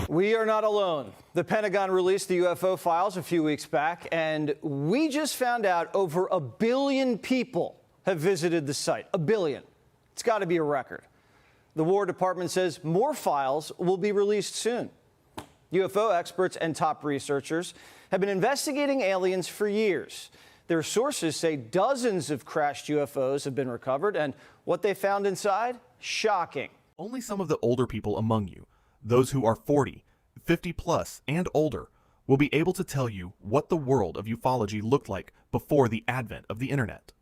We are not alone. The Pentagon released the UFO files a few weeks back, and we just found out over 1 billion people have visited the site. 1 billion. It's got to be a record. The War Department says more files will be released soon. UFO experts and top researchers have been investigating aliens for years. Their sources say dozens of crashed UFOs have been recovered, and what they found inside? Shocking. Only some of the older people among you, those who are 40, 50 plus, and older, will be able to tell you what the world of ufology looked like before the advent of the internet.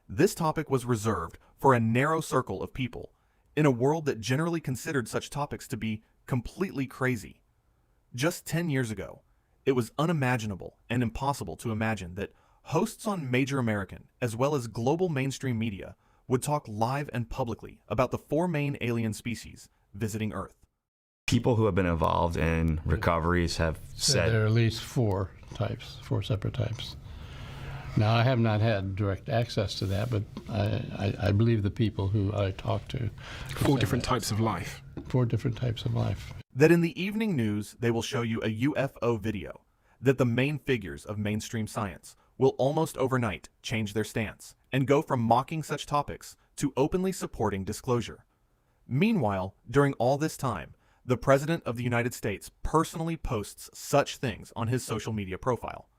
This topic was reserved for a narrow circle of people in a world that generally considered such topics to be completely crazy. Just 10 years ago, it was unimaginable and impossible to imagine that hosts on major American as well as global mainstream media would talk live and publicly about the 4 main alien species visiting Earth. People who have been involved in recoveries have said there are at least 4 types, 4 separate types. Now, I have not had direct access to that, but I believe the people who I talked to. 4 different types of life. 4 different types of life. That in the evening news, they will show you a UFO video, that the main figures of mainstream science will almost overnight change their stance and go from mocking such topics to openly supporting disclosure. Meanwhile, during all this time, the President of the United States personally posts such things on his social media profile.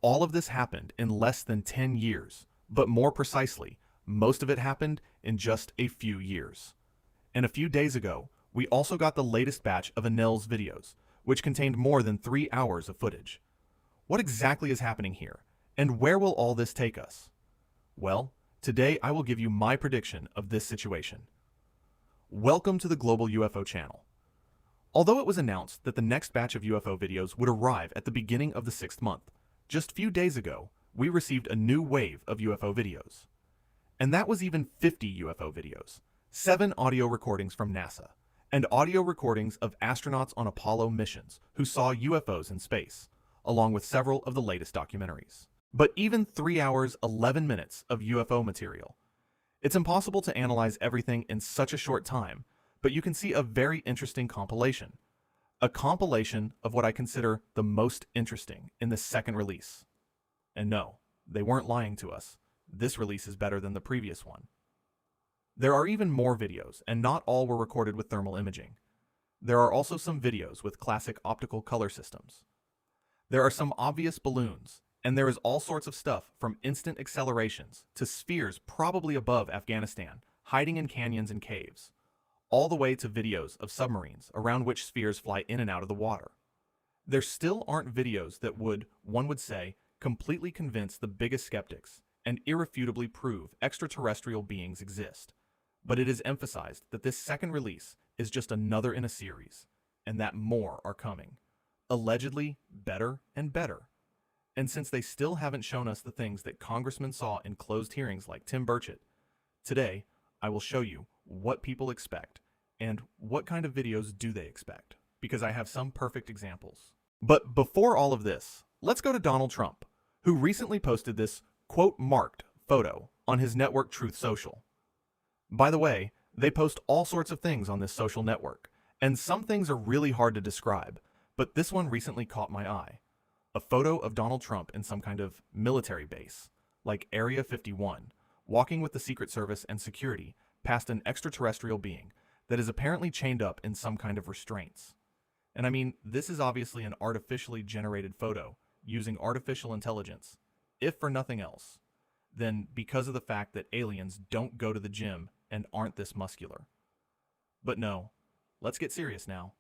All of this happened in less than 10 years, but more precisely, most of it happened in just a few years. And a few days ago, we also got the latest batch of Anel's videos, which contained more than 3 hours of footage. What exactly is happening here, and where will all this take us? Well, today I will give you my prediction of this situation. Welcome to the Global UFO Channel. Although it was announced that the next batch of UFO videos would arrive at the beginning of the 6th month, just few days ago, we received a new wave of UFO videos. And that was even 50 UFO videos, 7 audio recordings from NASA, and audio recordings of astronauts on Apollo missions who saw UFOs in space, along with several of the latest documentaries. But even 3 hours, 11 minutes of UFO material. It's impossible to analyze everything in such a short time, but you can see a very interesting compilation. A compilation of what I consider the most interesting in the second release. And no, they weren't lying to us. This release is better than the previous one. There are even more videos, and not all were recorded with thermal imaging. There are also some videos with classic optical color systems. There are some obvious balloons, and there is all sorts of stuff from instant accelerations to spheres probably above Afghanistan, hiding in canyons and caves, all the way to videos of submarines around which spheres fly in and out of the water. There still aren't videos that would, one would say, completely convince the biggest skeptics and irrefutably prove extraterrestrial beings exist. But it is emphasized that this second release is just another in a series, and that more are coming. Allegedly better and better. And since they still haven't shown us the things that congressmen saw in closed hearings like Tim Burchett, today I will show you what people expect and what kind of videos do they expect, because I have some perfect examples. But before all of this, let's go to Donald Trump, who recently posted this quote-marked photo on his network Truth Social. By the way, they post all sorts of things on this social network, and some things are really hard to describe, but this one recently caught my eye. A photo of Donald Trump in some kind of military base, like Area 51, walking with the Secret Service and security past an extraterrestrial being that is apparently chained up in some kind of restraints. And I mean, this is obviously an artificially generated photo using artificial intelligence, if for nothing else, then because of the fact that aliens don't go to the gym and aren't this muscular. But no, let's get serious now.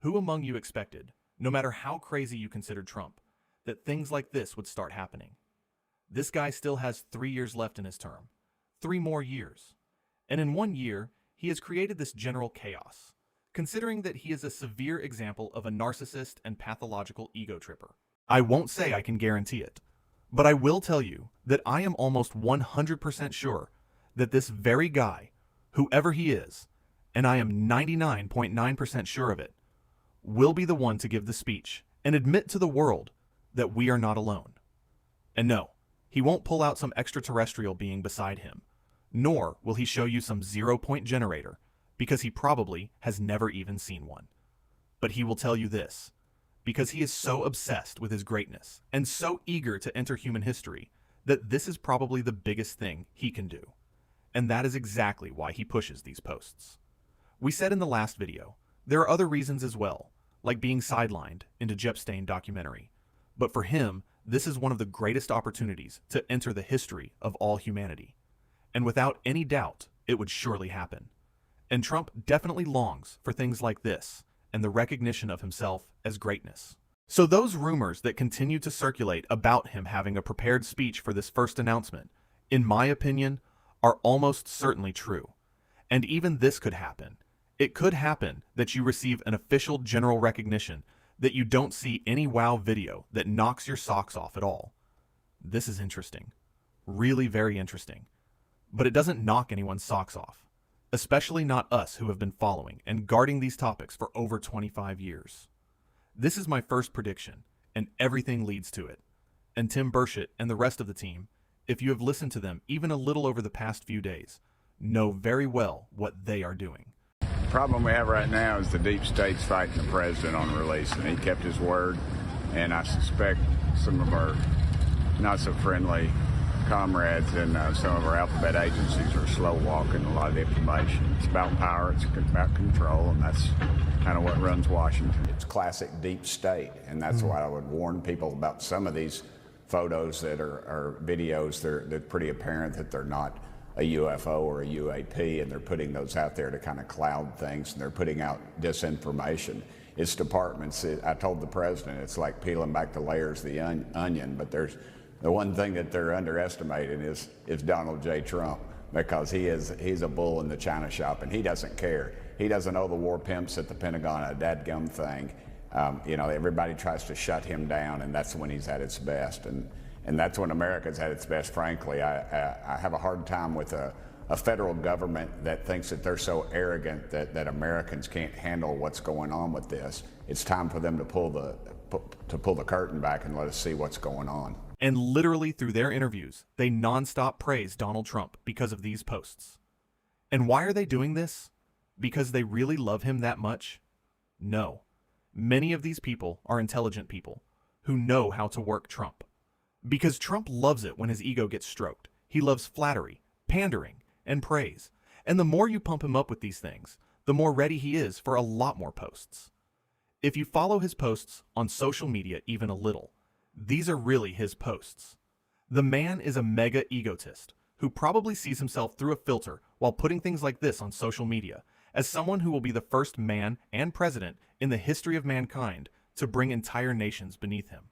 Who among you expected, no matter how crazy you considered Trump, that things like this would start happening? This guy still has 3 years left in his term. 3 more years. And in 1 year, he has created this general chaos, considering that he is a severe example of a narcissist and pathological ego tripper. I won't say I can guarantee it, but I will tell you that I am almost 100% sure that this very guy, whoever he is, and I am 99.9% sure of it, will be the one to give the speech and admit to the world that we are not alone. And no, he won't pull out some extraterrestrial being beside him, nor will he show you some 0-point generator, because he probably has never even seen one. But he will tell you this, because he is so obsessed with his greatness and so eager to enter human history that this is probably the biggest thing he can do. And that is exactly why he pushes these posts. We said in the last video, there are other reasons as well, like being sidelined into Jepstein documentary. But for him, this is one of the greatest opportunities to enter the history of all humanity. And without any doubt, it would surely happen. And Trump definitely longs for things like this and the recognition of himself as greatness. So those rumors that continue to circulate about him having a prepared speech for this first announcement, in my opinion, are almost certainly true. And even this could happen. It could happen that you receive an official general recognition, that you don't see any wow video that knocks your socks off at all. This is interesting. Really very interesting. But it doesn't knock anyone's socks off. Especially not us who have been following and guarding these topics for over 25 years. This is my first prediction, and everything leads to it. And Tim Burchett and the rest of the team, if you have listened to them even a little over the past few days, know very well what they are doing. The problem we have right now is the deep state's fighting the president on release, and he kept his word, and I suspect some of our not so friendly comrades in some of our alphabet agencies are slow walking a lot of the information. It's about power, it's about control, and that's kind of what runs Washington. It's classic deep state, and that's why I would warn people about some of these photos that are videos. They're pretty apparent that they're not a UFO or a UAP, and they're putting those out there to kind of cloud things, and they're putting out disinformation. It's departments. I told the president it's like peeling back the layers of the onion, but there's the one thing that they're underestimating is Donald J. Trump, because he's a bull in the china shop, and he doesn't care. He doesn't owe the war pimps at the Pentagon a dadgum thing. Everybody tries to shut him down, and that's when he's at its best. And that's when America's at its best, frankly. I have a hard time with a federal government that thinks that they're so arrogant that Americans can't handle what's going on with this. It's time for them to pull the curtain back and let us see what's going on. And literally through their interviews, they nonstop praise Donald Trump because of these posts. And why are they doing this? Because they really love him that much? No. Many of these people are intelligent people who know how to work Trump. Because Trump loves it when his ego gets stroked. He loves flattery, pandering, and praise. And the more you pump him up with these things, the more ready he is for a lot more posts. If you follow his posts on social media even a little, these are really his posts. The man is a mega egotist who probably sees himself through a filter while putting things like this on social media as someone who will be the first man and president in the history of mankind to bring entire nations beneath him.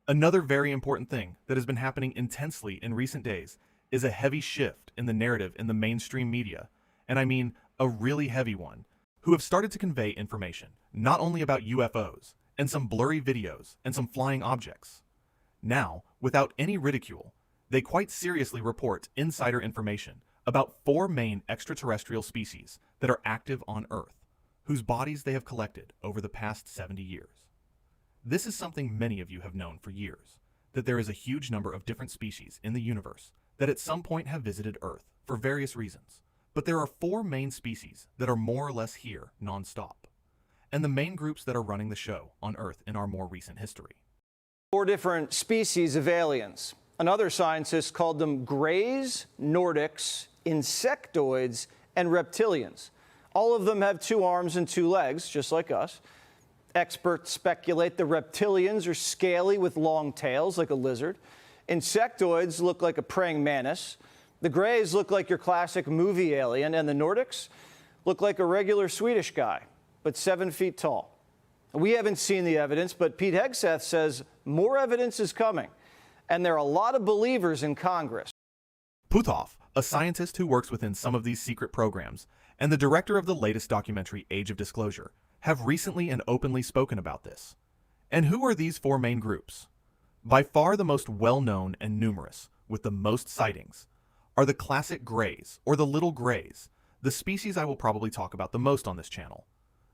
Another very important thing that has been happening intensely in recent days is a heavy shift in the narrative in the mainstream media, and I mean a really heavy one, who have started to convey information not only about UFOs, and some blurry videos, and some flying objects. Now, without any ridicule, they quite seriously report insider information about 4 main extraterrestrial species that are active on Earth, whose bodies they have collected over the past 70 years. This is something many of you have known for years, that there is a huge number of different species in the universe that at some point have visited Earth for various reasons, but there are 4 main species that are more or less here non-stop, and the main groups that are running the show on Earth in our more recent history. 4 different species of aliens. Another scientist called them greys, Nordics, insectoids, and reptilians. All of them have 2 arms and 2 legs, just like us. Experts speculate the reptilians are scaly with long tails, like a lizard. Insectoids look like a praying mantis. The greys look like your classic movie alien, and the Nordics look like a regular Swedish guy, but 7 feet tall. We haven't seen the evidence, but Pete Hegseth says more evidence is coming, and there are a lot of believers in Congress. Puthoff, a scientist who works within some of these secret programs, and the director of the latest documentary Age of Disclosure, have recently and openly spoken about this. And who are these 4 main groups? By far the most well-known and numerous, with the most sightings, are the classic greys, or the little greys, the species I will probably talk about the most on this channel.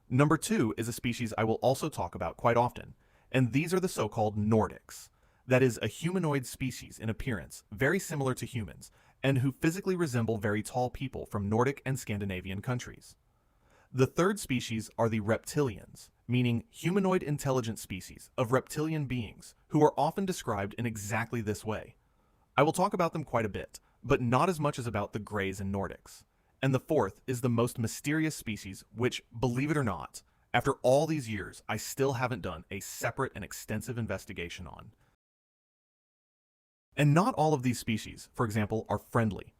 Number 2 is a species I will also talk about quite often, and these are the so-called Nordics. That is a humanoid species in appearance, very similar to humans, and who physically resemble very tall people from Nordic and Scandinavian countries. The third species are the reptilians, meaning humanoid intelligent species of reptilian beings who are often described in exactly this way. I will talk about them quite a bit, but not as much as about the Greys and Nordics. And the fourth is the most mysterious species, which, believe it or not, after all these years, I still haven't done a separate and extensive investigation on. And not all of these species, for example, are friendly.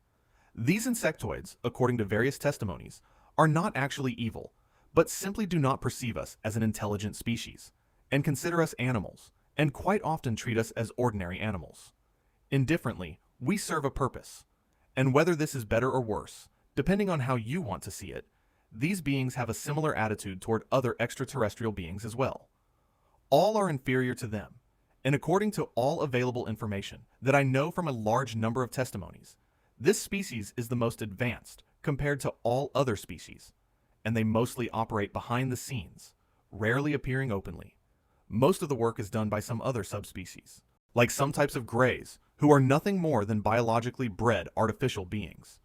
These insectoids, according to various testimonies, are not actually evil, but simply do not perceive us as an intelligent species, and consider us animals, and quite often treat us as ordinary animals. Indifferently, we serve a purpose, and whether this is better or worse, depending on how you want to see it, these beings have a similar attitude toward other extraterrestrial beings as well. All are inferior to them, and according to all available information that I know from a large number of testimonies, this species is the most advanced compared to all other species, and they mostly operate behind the scenes, rarely appearing openly. Most of the work is done by some other subspecies, like some types of greys, who are nothing more than biologically bred artificial beings,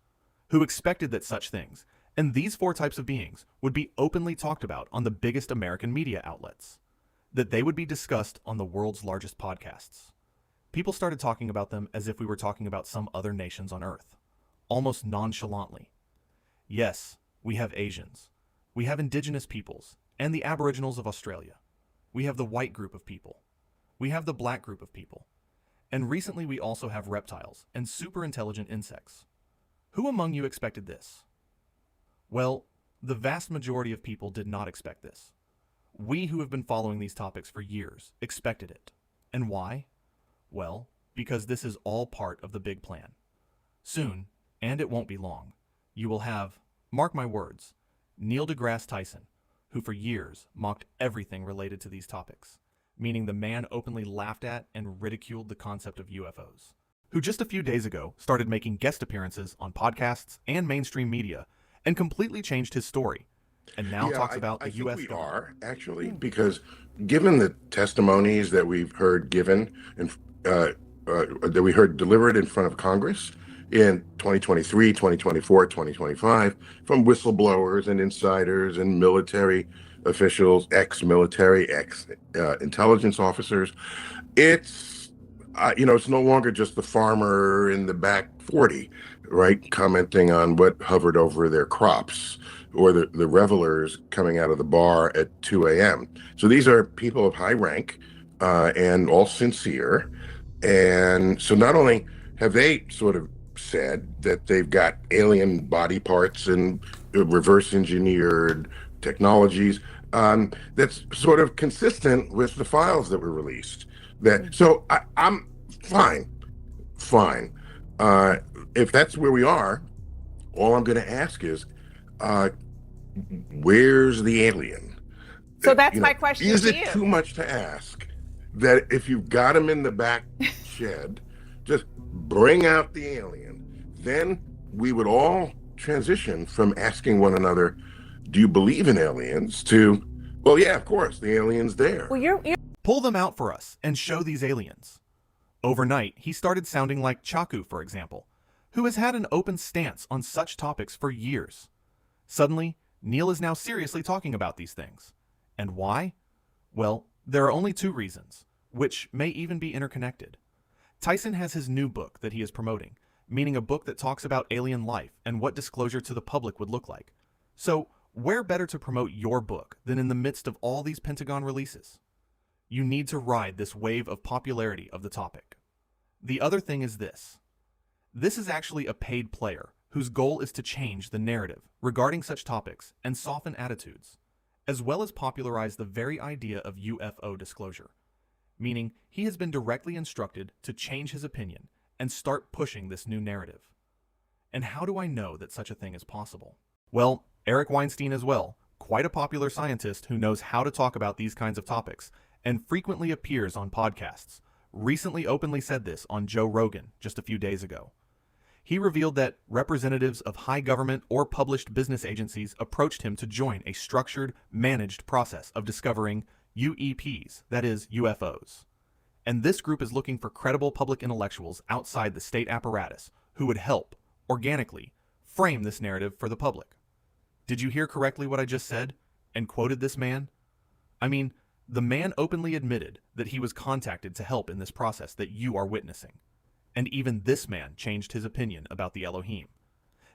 who expected that such things, and these four types of beings, would be openly talked about on the biggest American media outlets, that they would be discussed on the world's largest podcasts. People started talking about them as if we were talking about some other nations on Earth, almost nonchalantly. Yes, we have Asians, we have indigenous peoples, and the Aboriginals of Australia. We have the white group of people. We have the black group of people. And recently we also have reptiles and super intelligent insects. Who among you expected this? Well, the vast majority of people did not expect this. We who have been following these topics for years expected it. And why? Well, because this is all part of the big plan. Soon, and it won't be long, you will have, mark my words, Neil deGrasse Tyson, who for years mocked everything related to these topics, meaning the man openly laughed at and ridiculed the concept of UFOs, who just a few days ago started making guest appearances on podcasts and mainstream media and completely changed his story, and now talks about the U.S. We are, actually, because given the testimonies that we've heard given and that we heard delivered in front of Congress in 2023, 2024, 2025, from whistleblowers and insiders and military officials, ex-military, ex-intelligence officers, it's no longer just the farmer in the back 40, right, commenting on what hovered over their crops, or the revelers coming out of the bar at 2 a.m. So these are people of high rank and all sincere. And so not only have they sort of said that they've got alien body parts and reverse engineered technologies, that's sort of consistent with the files that were released. So I'm fine. If that's where we are, all I'm going to ask is, where's the alien? So that's my question to you. Is it too much to ask that if you've got him in the back shed, just bring out the alien? Then we would all transition from asking one another, do you believe in aliens, to, well, yeah, of course, the alien's there. Well, you're Pull them out for us and show these aliens. Overnight, he started sounding like Chaku, for example, who has had an open stance on such topics for years. Suddenly, Neil is now seriously talking about these things. And why? Well, there are only two reasons, which may even be interconnected. Tyson has his new book that he is promoting, meaning a book that talks about alien life and what disclosure to the public would look like. So, where better to promote your book than in the midst of all these Pentagon releases? You need to ride this wave of popularity of the topic. The other thing is this. This is actually a paid player whose goal is to change the narrative regarding such topics and soften attitudes, as well as popularize the very idea of UFO disclosure, meaning he has been directly instructed to change his opinion and start pushing this new narrative. And how do I know that such a thing is possible? Well, Eric Weinstein as well, quite a popular scientist who knows how to talk about these kinds of topics and frequently appears on podcasts, recently openly said this on Joe Rogan just a few days ago. He revealed that representatives of high government or published business agencies approached him to join a structured, managed process of discovering UEPs, that is, UFOs. And this group is looking for credible public intellectuals outside the state apparatus who would help, organically, frame this narrative for the public. Did you hear correctly what I just said and quoted this man? I mean, the man openly admitted that he was contacted to help in this process that you are witnessing. And even this man changed his opinion about the Elohim.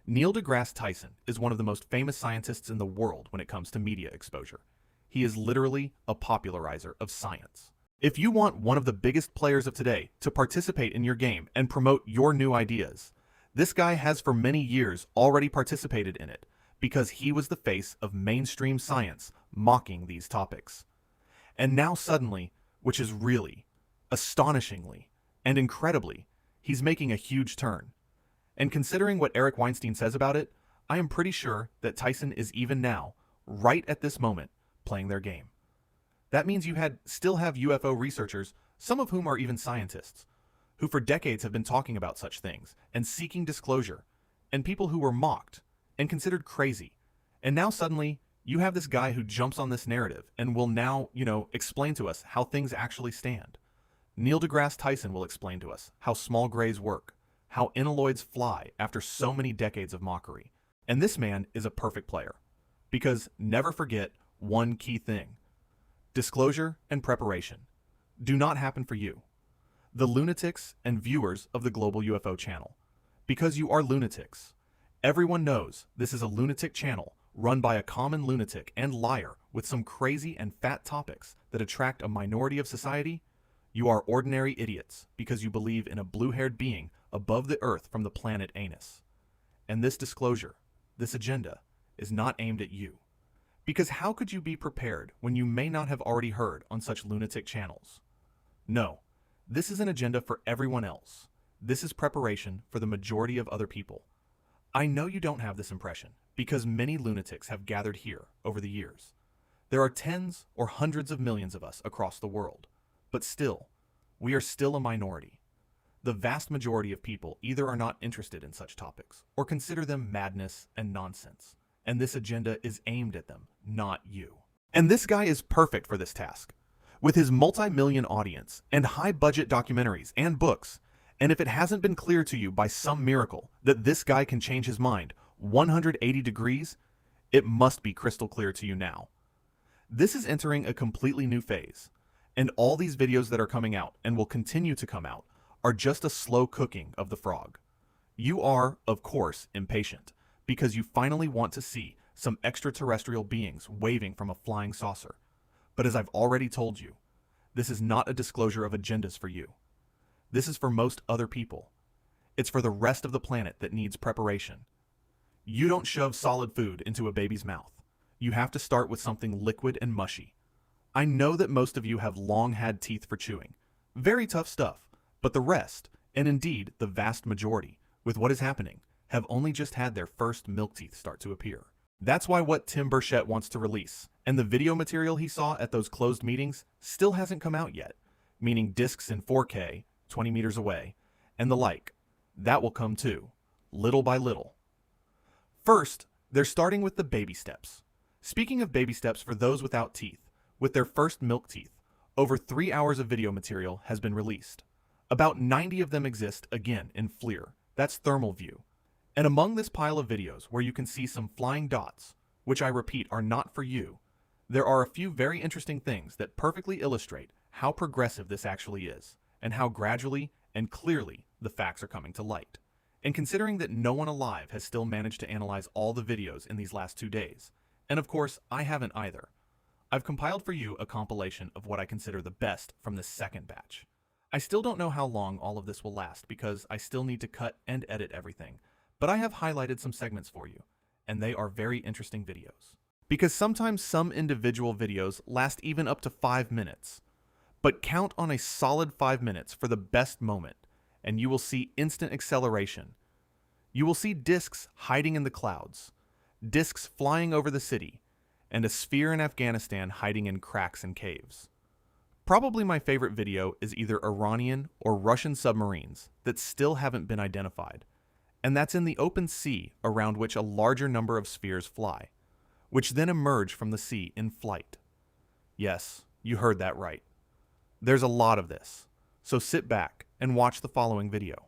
Neil deGrasse Tyson is one of the most famous scientists in the world when it comes to media exposure. He is literally a popularizer of science. If you want one of the biggest players of today to participate in your game and promote your new ideas, this guy has for many years already participated in it because he was the face of mainstream science mocking these topics. And now suddenly, which is really, astonishingly, and incredibly, he's making a huge turn. And considering what Eric Weinstein says about it, I am pretty sure that Tyson is even now, right at this moment, playing their game. That means you still have UFO researchers, some of whom are even scientists, who for decades have been talking about such things and seeking disclosure, and people who were mocked and considered crazy. And now suddenly, you have this guy who jumps on this narrative and will now, explain to us how things actually stand. Neil deGrasse Tyson will explain to us how small grays work, how ineloids fly after so many decades of mockery. And this man is a perfect player. Because never forget one key thing. Disclosure and preparation do not happen for you, the lunatics and viewers of the Global UFO channel. Because you are lunatics. Everyone knows this is a lunatic channel run by a common lunatic and liar with some crazy and fat topics that attract a minority of society. You are ordinary idiots because you believe in a blue-haired being above the earth from the planet Anus. And this disclosure, this agenda, is not aimed at you. Because how could you be prepared when you may not have already heard on such lunatic channels? No, this is an agenda for everyone else. This is preparation for the majority of other people. I know you don't have this impression because many lunatics have gathered here over the years. There are tens or hundreds of millions of us across the world, but still, we are still a minority. The vast majority of people either are not interested in such topics or consider them madness and nonsense. And this agenda is aimed at them, not you. And this guy is perfect for this task. With his multi-million audience and high-budget documentaries and books, and if it hasn't been clear to you by some miracle that this guy can change his mind 180 degrees, it must be crystal clear to you now. This is entering a completely new phase, and all these videos that are coming out and will continue to come out are just a slow cooking of the frog. You are, of course, impatient, because you finally want to see some extraterrestrial beings waving from a flying saucer. But as I've already told you, this is not a disclosure of agendas for you. This is for most other people. It's for the rest of the planet that needs preparation. You don't shove solid food into a baby's mouth. You have to start with something liquid and mushy. I know that most of you have long had teeth for chewing. Very tough stuff. But the rest, and indeed the vast majority, with what is happening, have only just had their first milk teeth start to appear. That's why what Tim Burchett wants to release, and the video material he saw at those closed meetings, still hasn't come out yet, meaning discs in 4K, 20 meters away, and the like. That will come too, little by little. First, they're starting with the baby steps. Speaking of baby steps for those without teeth, with their first milk teeth, over 3 hours of video material has been released. About 90 of them exist, again, in FLIR. That's thermal view. And among this pile of videos where you can see some flying dots, which I repeat are not for you, there are a few very interesting things that perfectly illustrate how progressive this actually is, and how gradually and clearly the facts are coming to light. And considering that no one alive has still managed to analyze all the videos in these last 2 days, and of course I haven't either, I've compiled for you a compilation of what I consider the best from this second batch. I still don't know how long all of this will last because I still need to cut and edit everything, but I have highlighted some segments for you, and they are very interesting videos. Because sometimes some individual videos last even up to 5 minutes, but count on a solid 5 minutes for the best moment, and you will see instant acceleration. You will see discs hiding in the clouds, discs flying over the city, and a sphere in Afghanistan hiding in cracks and caves. Probably my favorite video is either Iranian or Russian submarines that still haven't been identified, and that's in the open sea around which a larger number of spheres fly, which then emerge from the sea in flight. Yes, you heard that right. There's a lot of this, so sit back and watch the following video.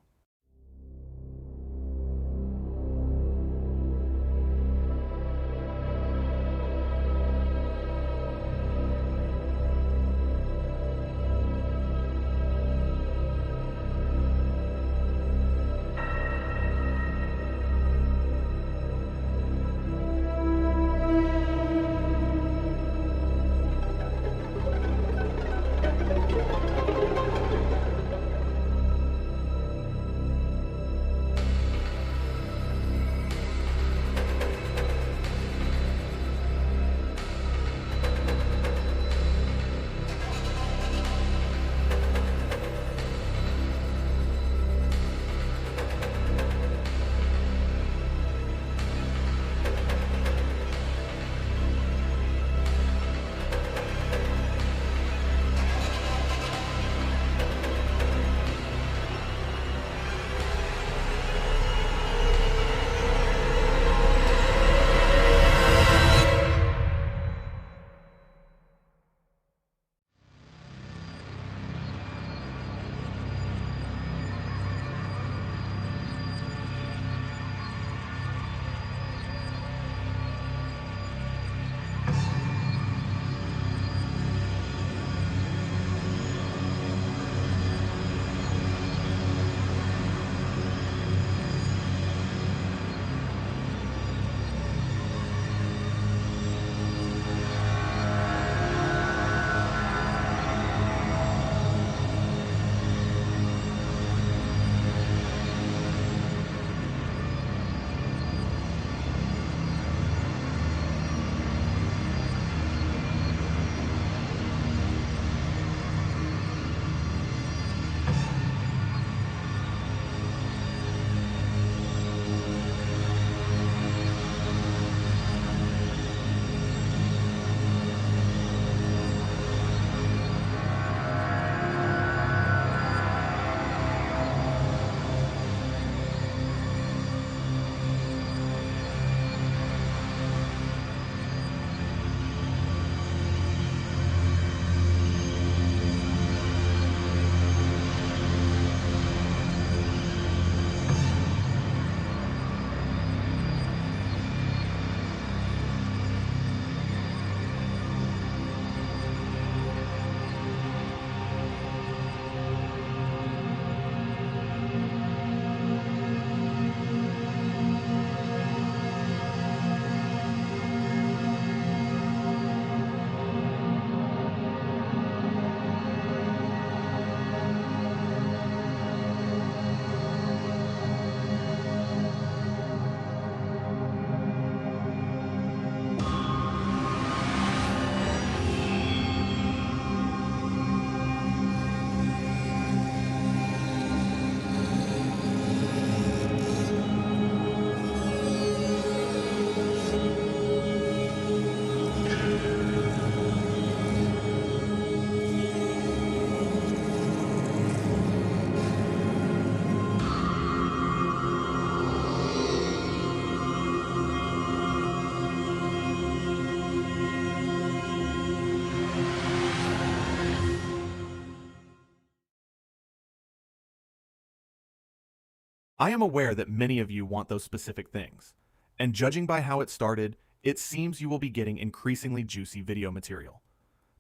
I am aware that many of you want those specific things, and judging by how it started, it seems you will be getting increasingly juicy video material.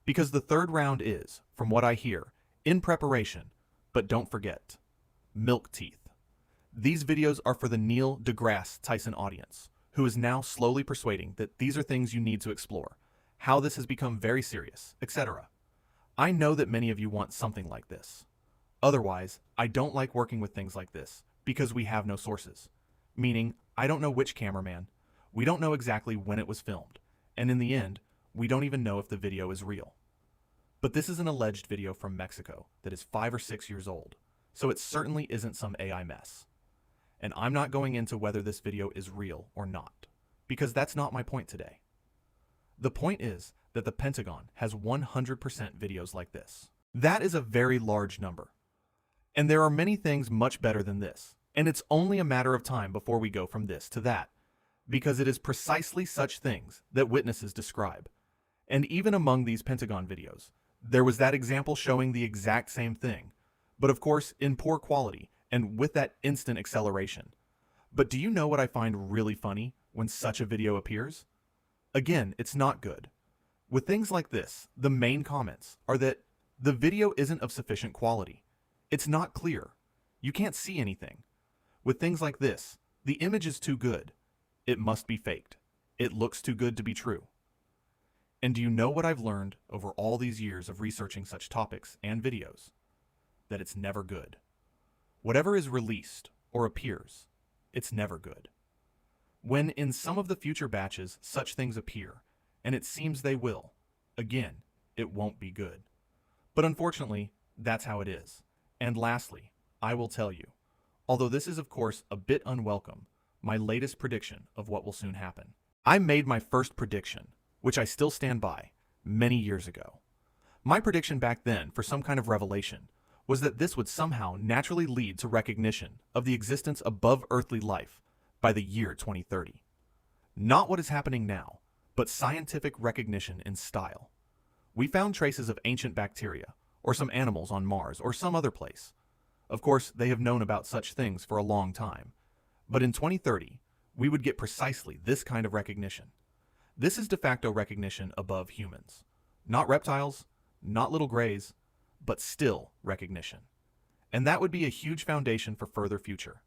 Because the third round is, from what I hear, in preparation, but don't forget, milk teeth. These videos are for the Neil deGrasse Tyson audience, who is now slowly persuading that these are things you need to explore, how this has become very serious, etc. I know that many of you want something like this. Otherwise, I don't like working with things like this because we have no sources. Meaning, I don't know which cameraman, we don't know exactly when it was filmed, and in the end, we don't even know if the video is real. But this is an alleged video from Mexico that is 5 or 6 years old, so it certainly isn't some AI mess. And I'm not going into whether this video is real or not, because that's not my point today. The point is that the Pentagon has 100% videos like this. That is a very large number. And there are many things much better than this, and it's only a matter of time before we go from this to that, because it is precisely such things that witnesses describe. And even among these Pentagon videos, there was that example showing the exact same thing, but of course in poor quality and with that instant acceleration. But do you know what I find really funny when such a video appears? Again, it's not good. With things like this, the main comments are that the video isn't of sufficient quality. It's not clear. You can't see anything. With things like this, the image is too good. It must be faked. It looks too good to be true. And do you know what I've learned over all these years of researching such topics and videos? That it's never good. Whatever is released or appears, it's never good. When in some of the future batches such things appear, and it seems they will, again, it won't be good. But unfortunately, that's how it is. And lastly, I will tell you, although this is of course a bit unwelcome, my latest prediction of what will soon happen. I made my first prediction, which I still stand by, many years ago. My prediction back then for some kind of revelation was that this would somehow naturally lead to recognition of the existence above earthly life by the year 2030. Not what is happening now, but scientific recognition in style. We found traces of ancient bacteria, or some animals on Mars, or some other place. Of course, they have known about such things for a long time. But in 2030, we would get precisely this kind of recognition. This is de facto recognition above humans. Not reptiles, not little grays, but still recognition. And that would be a huge foundation for further future.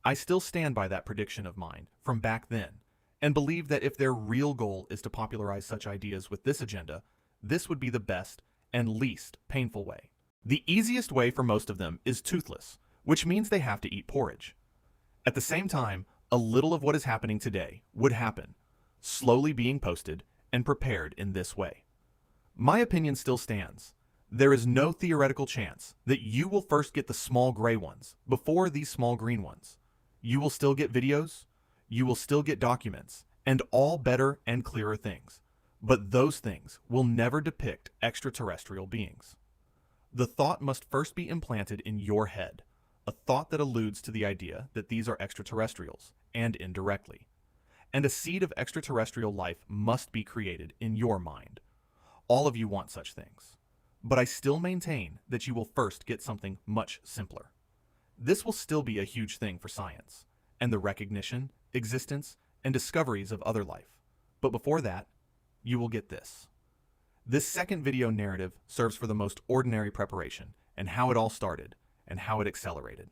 I still stand by that prediction of mine from back then, and believe that if their real goal is to popularize such ideas with this agenda, this would be the best and least painful way. The easiest way for most of them is toothless, which means they have to eat porridge. At the same time, a little of what is happening today would happen, slowly being posted and prepared in this way. My opinion still stands. There is no theoretical chance that you will first get the small gray ones before these small green ones. You will still get videos, you will still get documents, and all better and clearer things. But those things will never depict extraterrestrial beings. The thought must first be implanted in your head, a thought that alludes to the idea that these are extraterrestrials, and indirectly. And a seed of extraterrestrial life must be created in your mind. All of you want such things. But I still maintain that you will first get something much simpler. This will still be a huge thing for science, and the recognition, existence, and discoveries of other life. But before that, you will get this. This second video narrative serves for the most ordinary preparation, and how it all started, and how it accelerated.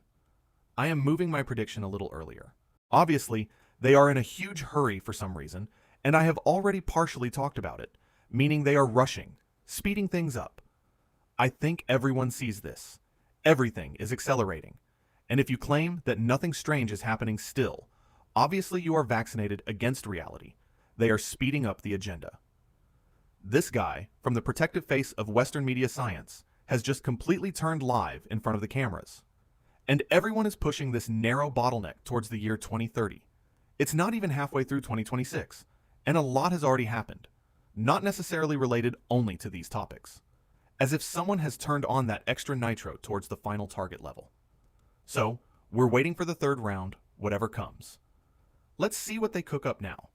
I am moving my prediction a little earlier. Obviously, they are in a huge hurry for some reason, and I have already partially talked about it, meaning they are rushing, speeding things up. I think everyone sees this. Everything is accelerating. And if you claim that nothing strange is happening still, obviously you are vaccinated against reality. They are speeding up the agenda. This guy, from the protective face of Western media science, has just completely turned live in front of the cameras. And everyone is pushing this narrow bottleneck towards the year 2030. It's not even halfway through 2026, and a lot has already happened, not necessarily related only to these topics. As if someone has turned on that extra nitro towards the final target level. So, we're waiting for the third round, whatever comes. Let's see what they cook up now,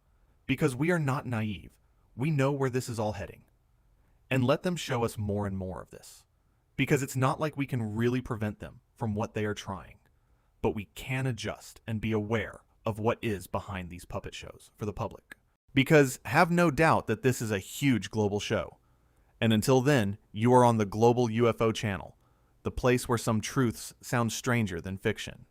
because we are not naive. We know where this is all heading. And let them show us more and more of this, because it's not like we can really prevent them from what they are trying. but we can adjust and be aware of what is behind these puppet shows for the public. Because have no doubt that this is a huge global show. And until then, you are on the Global UFO Channel, the place where some truths sound stranger than fiction.